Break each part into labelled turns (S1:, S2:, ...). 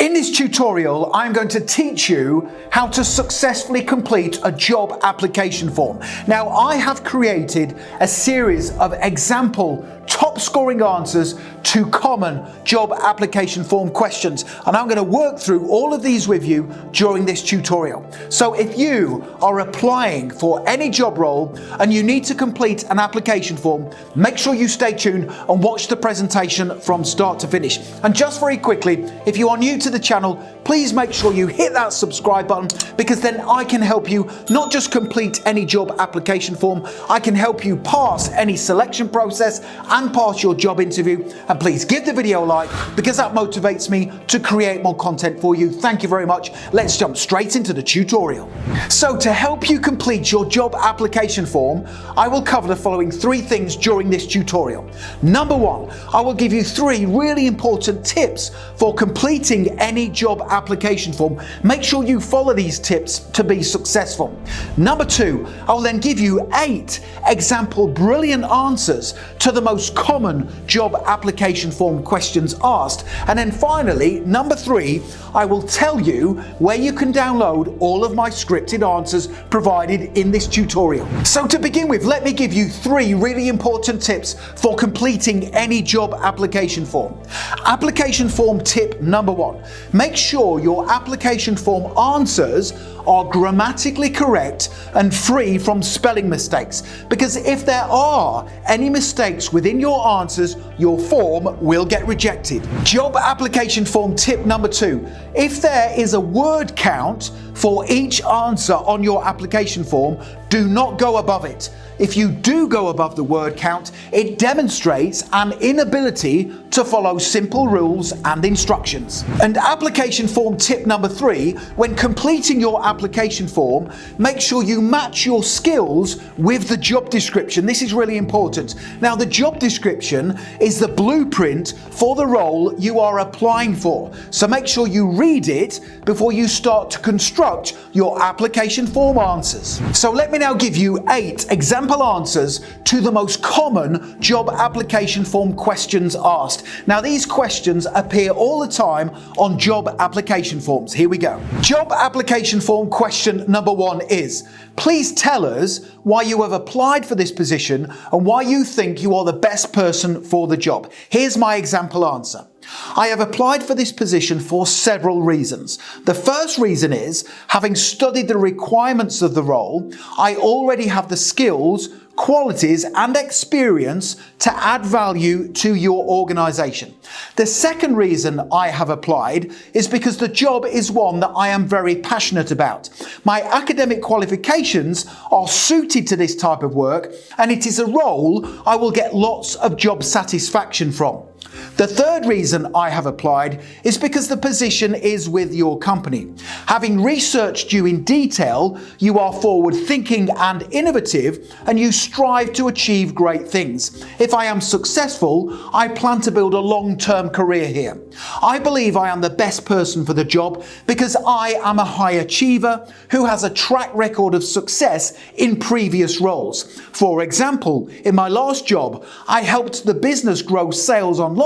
S1: In this tutorial, I'm going to teach you how to successfully complete a job application form. Now, I have created a series of example top scoring answers to common job application form questions, and I'm going to work through all of these with you during this tutorial. So if you are applying for any job role and you need to complete an application form, make sure you stay tuned and watch the presentation from start to finish. And just very quickly, if you are new to the channel, please make sure you hit that subscribe button, because then I can help you not just complete any job application form, I can help you pass any selection process and pass your job interview. And please give the video a like, because that motivates me to create more content for you. Thank you very much. Let's jump straight into the tutorial. So to help you complete your job application form, I will cover the following three things during this tutorial. Number one, I will give you three really important tips for completing any job application form. Make sure you follow these tips to be successful. Number two, I will then give you 8 example brilliant answers to the most common job application form questions asked. And then finally, number 3, I will tell you where you can download all of my scripted answers provided in this tutorial. So to begin with, let me give you 3 really important tips for completing any job application form. Application form tip number 1, make sure your application form answers are grammatically correct and free from spelling mistakes, because if there are any mistakes within your answers, your form will get rejected. Job application form tip number 2, if there is a word count for each answer on your application form, do not go above it. If you do go above the word count, it demonstrates an inability to follow simple rules and instructions. And application form tip number 3, when completing your application form, make sure you match your skills with the job description. This is really important. Now, the job description is the blueprint for the role you are applying for. So make sure you read it before you start to construct your application form answers. So let me now give you 8 example answers to the most common job application form questions asked. Now, these questions appear all the time on job application forms. Here we go. Job application form question number 1 is, please tell us why you have applied for this position and why you think you are the best person for the job. Here's my example answer. I have applied for this position for several reasons. The first reason is, having studied the requirements of the role, I already have the skills, qualities and experience to add value to your organization. The second reason I have applied is because the job is one that I am very passionate about. My academic qualifications are suited to this type of work, and it is a role I will get lots of job satisfaction from. The third reason I have applied is because the position is with your company. Having researched you in detail, you are forward-thinking and innovative, and you strive to achieve great things. If I am successful, I plan to build a long-term career here. I believe I am the best person for the job because I am a high achiever who has a track record of success in previous roles. For example, in my last job, I helped the business grow sales online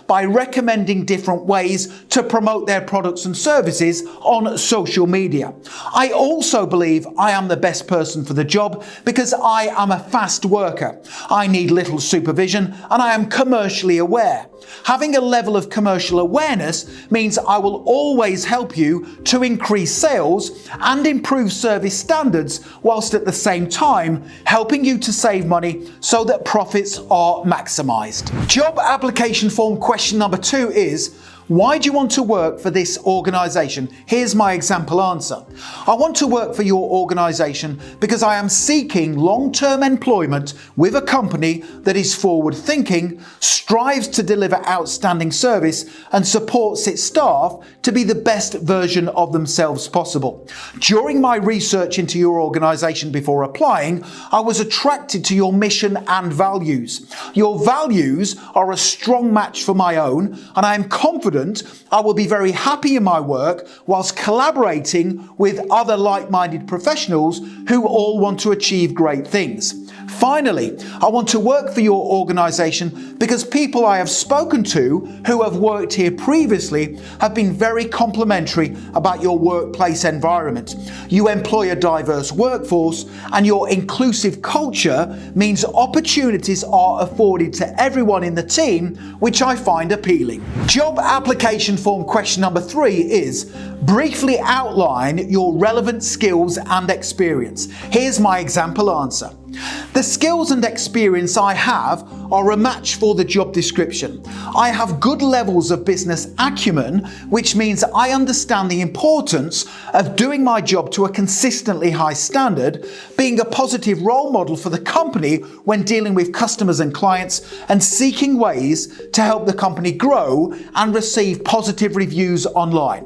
S1: by recommending different ways to promote their products and services on social media. I also believe I am the best person for the job because I am a fast worker. I need little supervision and I am commercially aware. Having a level of commercial awareness means I will always help you to increase sales and improve service standards, whilst at the same time helping you to save money so that profits are maximized. Job application form question number 2 is, why do you want to work for this organization? Here's my example answer. I want to work for your organization because I am seeking long-term employment with a company that is forward-thinking, strives to deliver outstanding service, and supports its staff to be the best version of themselves possible. During my research into your organization before applying, I was attracted to your mission and values. Your values are a strong match for my own, and I am confident I will be very happy in my work whilst collaborating with other like-minded professionals who all want to achieve great things. Finally, I want to work for your organization because people I have spoken to who have worked here previously have been very complimentary about your workplace environment. You employ a diverse workforce, and your inclusive culture means opportunities are afforded to everyone in the team, which I find appealing. Job application form question number 3 is: briefly outline your relevant skills and experience. Here's my example answer. The skills and experience I have are a match for the job description. I have good levels of business acumen, which means I understand the importance of doing my job to a consistently high standard, being a positive role model for the company when dealing with customers and clients, and seeking ways to help the company grow and receive positive reviews online.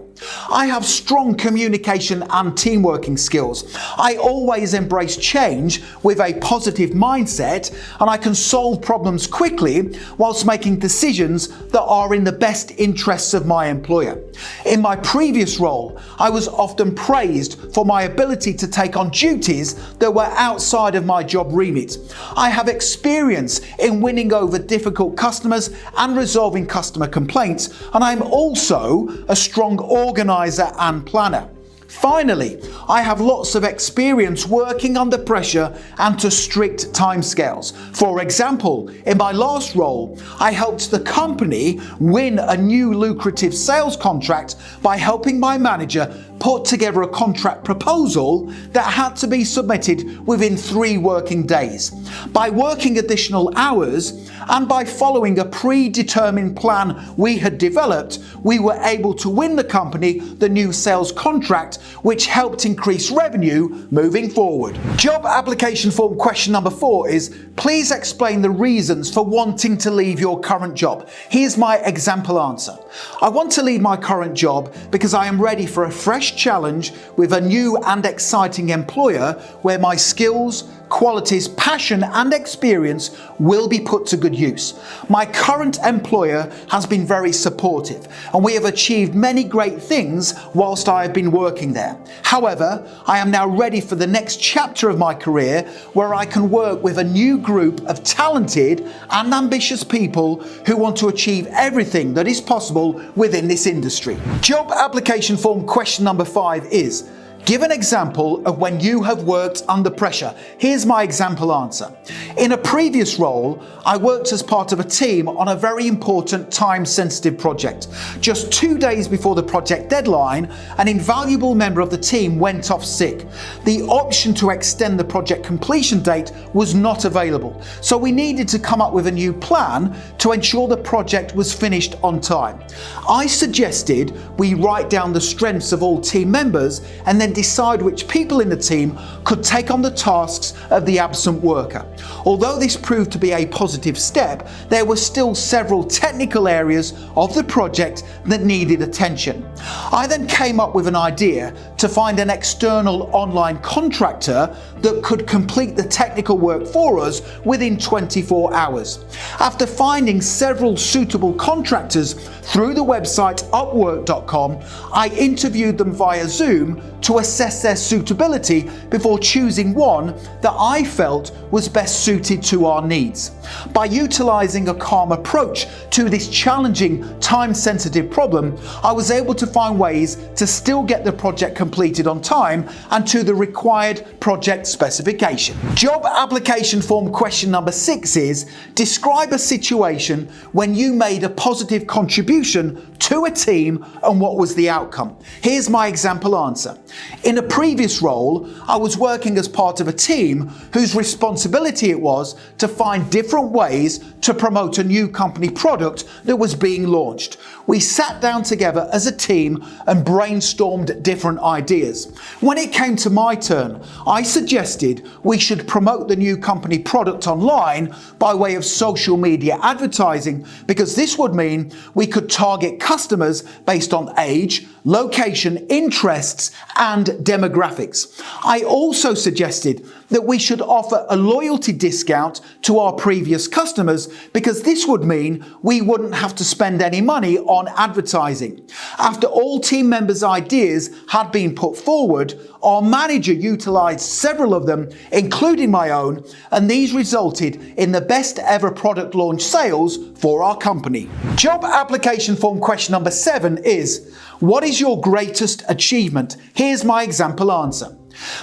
S1: I have strong communication and teamworking skills. I always embrace change with a positive mindset, and I can solve problems quickly whilst making decisions that are in the best interests of my employer. In my previous role, I was often praised for my ability to take on duties that were outside of my job remit. I have experience in winning over difficult customers and resolving customer complaints, and I'm also a strong organizer and planner. Finally, I have lots of experience working under pressure and to strict timescales. For example, in my last role, I helped the company win a new lucrative sales contract by helping my manager put together a contract proposal that had to be submitted within 3 working days. By working additional hours and by following a predetermined plan we had developed, we were able to win the company the new sales contract, which helped increase revenue moving forward. Job application form question number 4 is: please explain the reasons for wanting to leave your current job. Here's my example answer. I want to leave my current job because I am ready for a fresh challenge with a new and exciting employer where my skills, qualities, passion and experience will be put to good use. My current employer has been very supportive and we have achieved many great things whilst I have been working there. However, I am now ready for the next chapter of my career where I can work with a new group of talented and ambitious people who want to achieve everything that is possible within this industry. Job application form question number 5 is: give an example of when you have worked under pressure. Here's my example answer. In a previous role, I worked as part of a team on a very important time-sensitive project. Just 2 days before the project deadline, an invaluable member of the team went off sick. The option to extend the project completion date was not available, so we needed to come up with a new plan to ensure the project was finished on time. I suggested we write down the strengths of all team members and then decide which people in the team could take on the tasks of the absent worker. Although this proved to be a positive step, there were still several technical areas of the project that needed attention. I then came up with an idea to find an external online contractor that could complete the technical work for us within 24 hours. After finding several suitable contractors through the website upwork.com, I interviewed them via Zoom to assess their suitability before choosing one that I felt was best suited to our needs. By utilizing a calm approach to this challenging, time-sensitive problem, I was able to find ways to still get the project completed on time and to the required project specification. Job application form question number 6 is: describe a situation when you made a positive contribution to a team and what was the outcome. Here's my example answer. In a previous role, I was working as part of a team whose responsibility it was to find different ways to promote a new company product that was being launched. We sat down together as a team and brainstormed different ideas. When it came to my turn, I suggested we should promote the new company product online by way of social media advertising, because this would mean we could target customers based on age, location, interests, and demographics. I also suggested that we should offer a loyalty discount to our previous customers because this would mean we wouldn't have to spend any money on advertising. After all team members' ideas had been put forward, our manager utilised several of them, including my own, and these resulted in the best ever product launch sales for our company. Job application form question number 7 is, what is your greatest achievement? Here's my example answer.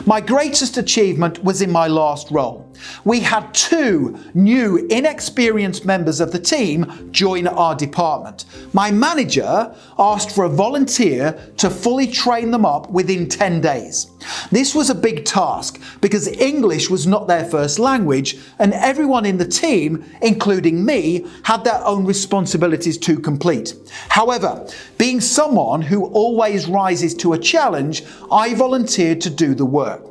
S1: My greatest achievement was in my last role. We had 2 new inexperienced members of the team join our department. My manager asked for a volunteer to fully train them up within 10 days. This was a big task because English was not their first language and everyone in the team, including me, had their own responsibilities to complete. However, being someone who always rises to a challenge, I volunteered to do the work.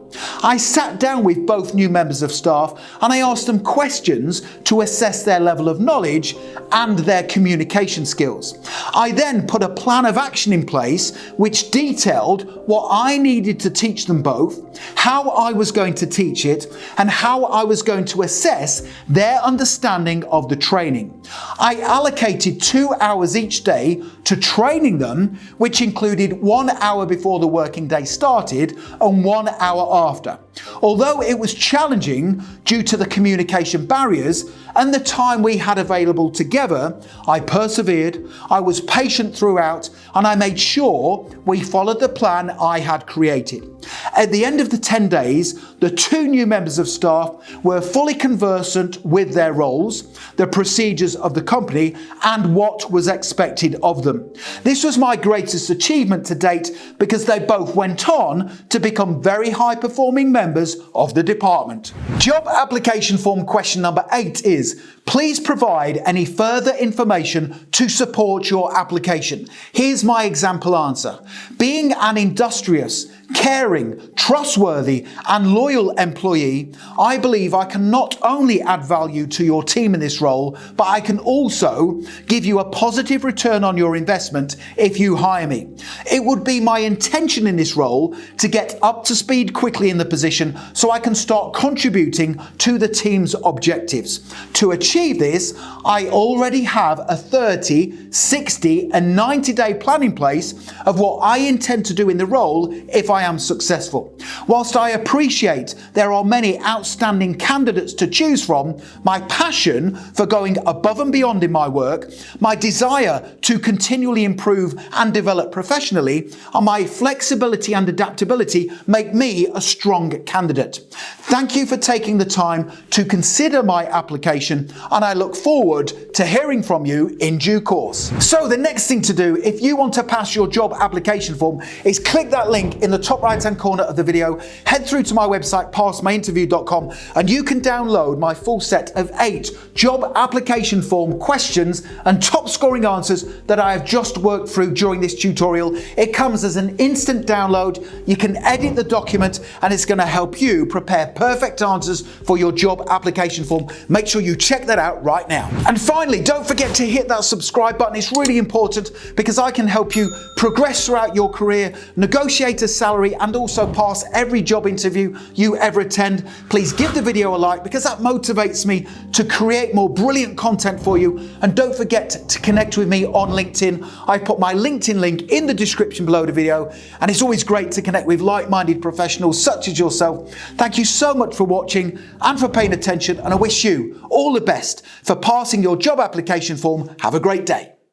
S1: I sat down with both new members of staff and I asked them questions to assess their level of knowledge and their communication skills. I then put a plan of action in place which detailed what I needed to teach them both, how I was going to teach it, and how I was going to assess their understanding of the training. I allocated 2 hours each day to training them, which included 1 hour before the working day started and 1 hour after. Although it was challenging due to the communication barriers and the time we had available together, I persevered, I was patient throughout, and I made sure we followed the plan I had created. At the end of the 10 days, the 2 new members of staff were fully conversant with their roles, the procedures of the company, and what was expected of them. This was my greatest achievement to date because they both went on to become very high-performing members of the department. Job application form question number 8 is, please provide any further information to support your application. Here's my example answer. Being an industrious, caring, trustworthy and loyal employee, I believe I can not only add value to your team in this role, but I can also give you a positive return on your investment if you hire me. It would be my intention in this role to get up to speed quickly in the position so I can start contributing to the team's objectives. To achieve this, I already have a 30, 60 and 90-day plan in place of what I intend to do in the role if I am successful. Whilst I appreciate there are many outstanding candidates to choose from, my passion for going above and beyond in my work, my desire to continually improve and develop professionally, and my flexibility and adaptability make me a strong candidate. Thank you for taking the time to consider my application, and I look forward to hearing from you in due course. So the next thing to do if you want to pass your job application form is click that link in the top right-hand corner of the video, head through to my website passmyinterview.com, and you can download my full set of 8 job application form questions and top scoring answers that I have just worked through during this tutorial. It comes as an instant download. You can edit the document and it's going to help you prepare perfect answers for your job application form. Make sure you check that out right now. And finally, don't forget to hit that subscribe button. It's really important because I can help you progress throughout your career, negotiate a salary, and also pass every job interview you ever attend. Please give the video a like because that motivates me to create more brilliant content for you. And don't forget to connect with me on LinkedIn. I put my LinkedIn link in the description below the video, and it's always great to connect with like-minded professionals such as yourself. Thank you so much for watching and for paying attention, and I wish you all the best for passing your job application form. Have a great day.